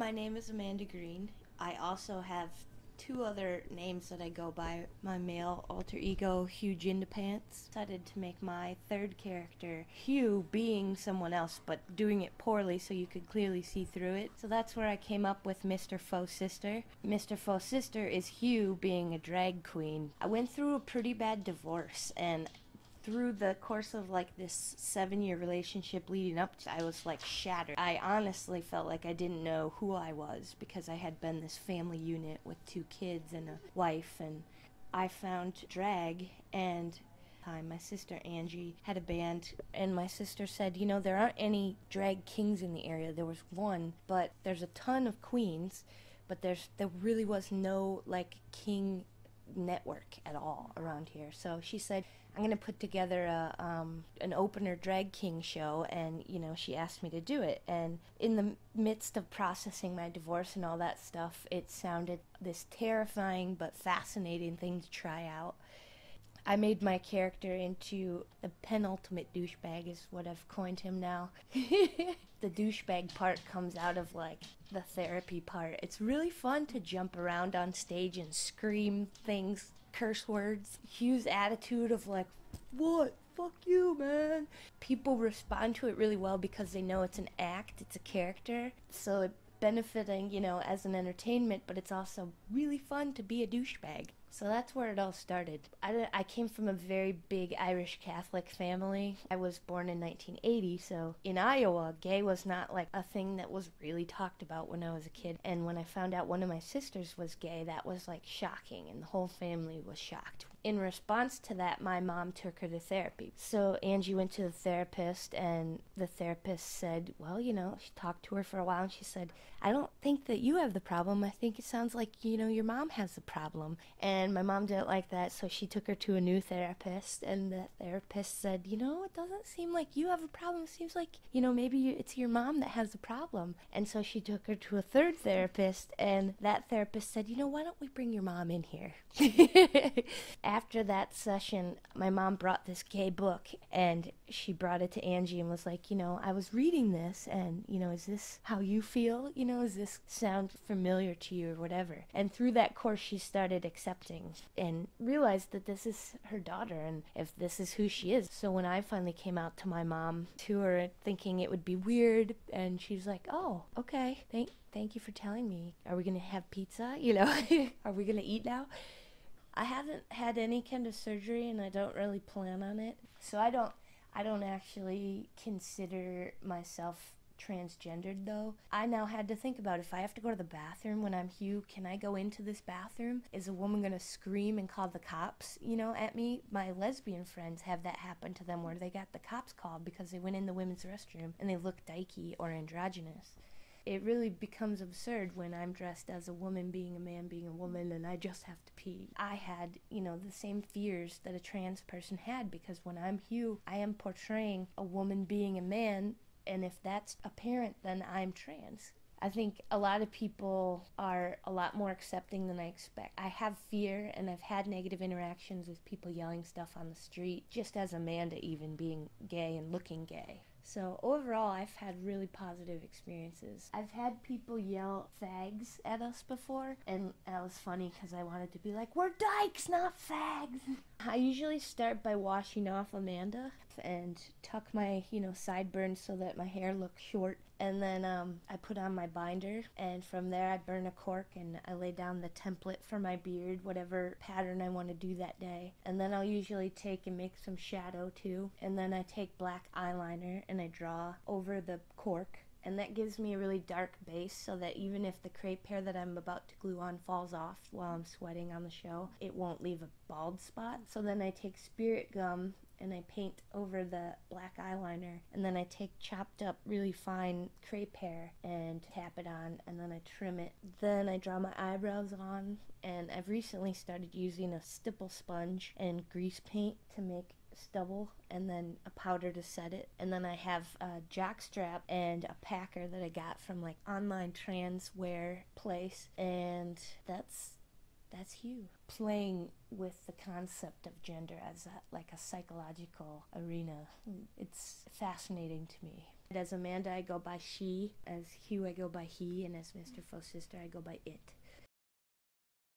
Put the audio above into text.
My name is Amanda Green. I also have two other names that I go by. My male alter ego, Hugh Jindapants. Decided to make my third character Hugh being someone else, but doing it poorly so you could clearly see through it. So that's where I came up with Mr. Faux Sister. Mr. Faux Sister is Hugh being a drag queen. I went through a pretty bad divorce, and through the course of like this 7-year relationship leading up to, I was like shattered. I honestly felt like I didn't know who I was because I had been this family unit with 2 kids and a wife, and I found drag. And my sister Angie had a band, and my sister said, you know, there aren't any drag kings in the area. There was one, but there's a ton of queens, but there really was no like king network at all around here. So she said, I'm going to put together an opener drag king show, and, you know, she asked me to do it. And in the midst of processing my divorce and all that stuff, it sounded this terrifying but fascinating thing to try out. I made my character into the penultimate douchebag, is what I've coined him now. The douchebag part comes out of, like, the therapy part. It's really fun to jump around on stage and scream things, curse words. Hugh's attitude of, like, what? Fuck you, man. People respond to it really well because they know it's an act, it's a character. So it's benefiting, you know, as an entertainment, but it's also really fun to be a douchebag. So that's where it all started. I came from a very big Irish Catholic family. I was born in 1980, so in Iowa, gay was not like a thing that was really talked about when I was a kid. And when I found out one of my sisters was gay, that was like shocking, and the whole family was shocked. In response to that, my mom took her to therapy. So Angie went to the therapist, and the therapist said, well, you know, she talked to her for a while, and she said, I don't think that you have the problem. I think it sounds like, you know, your mom has the problem. And my mom didn't like that, so she took her to a new therapist, and the therapist said, you know, it doesn't seem like you have a problem. It seems like, you know, maybe it's your mom that has the problem. And so she took her to a third therapist, and that therapist said, you know, why don't we bring your mom in here? After that session, my mom brought this gay book, and she brought it to Angie and was like, you know, I was reading this, and, you know, is this how you feel? You know, does this sound familiar to you or whatever? And through that course, she started accepting and realized that this is her daughter, and if this is who she is. So when I finally came out to my mom, to her, thinking it would be weird, and she's like, oh, okay, thank you for telling me. Are we going to have pizza? You know, are we going to eat now? I haven't had any kind of surgery, and I don't really plan on it. So I don't actually consider myself transgendered, though. I now had to think about, if I have to go to the bathroom when I'm Hugh, can I go into this bathroom? Is a woman gonna scream and call the cops, you know, at me? My lesbian friends have that happen to them, where they got the cops called because they went in the women's restroom and they looked dykey or androgynous. It really becomes absurd when I'm dressed as a woman being a man being a woman, and I just have to pee. I had, you know, the same fears that a trans person had, because when I'm Hugh, I am portraying a woman being a man, and if that's apparent, then I'm trans. I think a lot of people are a lot more accepting than I expect. I have fear, and I've had negative interactions with people yelling stuff on the street, just as Amanda, even being gay and looking gay. So overall, I've had really positive experiences. I've had people yell fags at us before, and that was funny because I wanted to be like, we're dykes, not fags. I usually start by washing off Amanda and tuck my, you know, sideburns so that my hair looks short. And then I put on my binder, and from there I burn a cork, and I lay down the template for my beard, whatever pattern I want to do that day. And then I'll usually take and make some shadow too. And then I take black eyeliner and I draw over the cork. And that gives me a really dark base, so that even if the crepe hair that I'm about to glue on falls off while I'm sweating on the show, it won't leave a bald spot. So then I take spirit gum and I paint over the black eyeliner, and then I take chopped up really fine crepe hair and tap it on, and then I trim it. Then I draw my eyebrows on, and I've recently started using a stipple sponge and grease paint to make stubble, and then a powder to set it. And then I have a jockstrap and a packer that I got from like online trans wear place, and that's Hugh. Playing with the concept of gender as like a psychological arena. It's fascinating to me. As Amanda, I go by she. As Hugh, I go by he. And as Mr. Faux Sister, I go by it.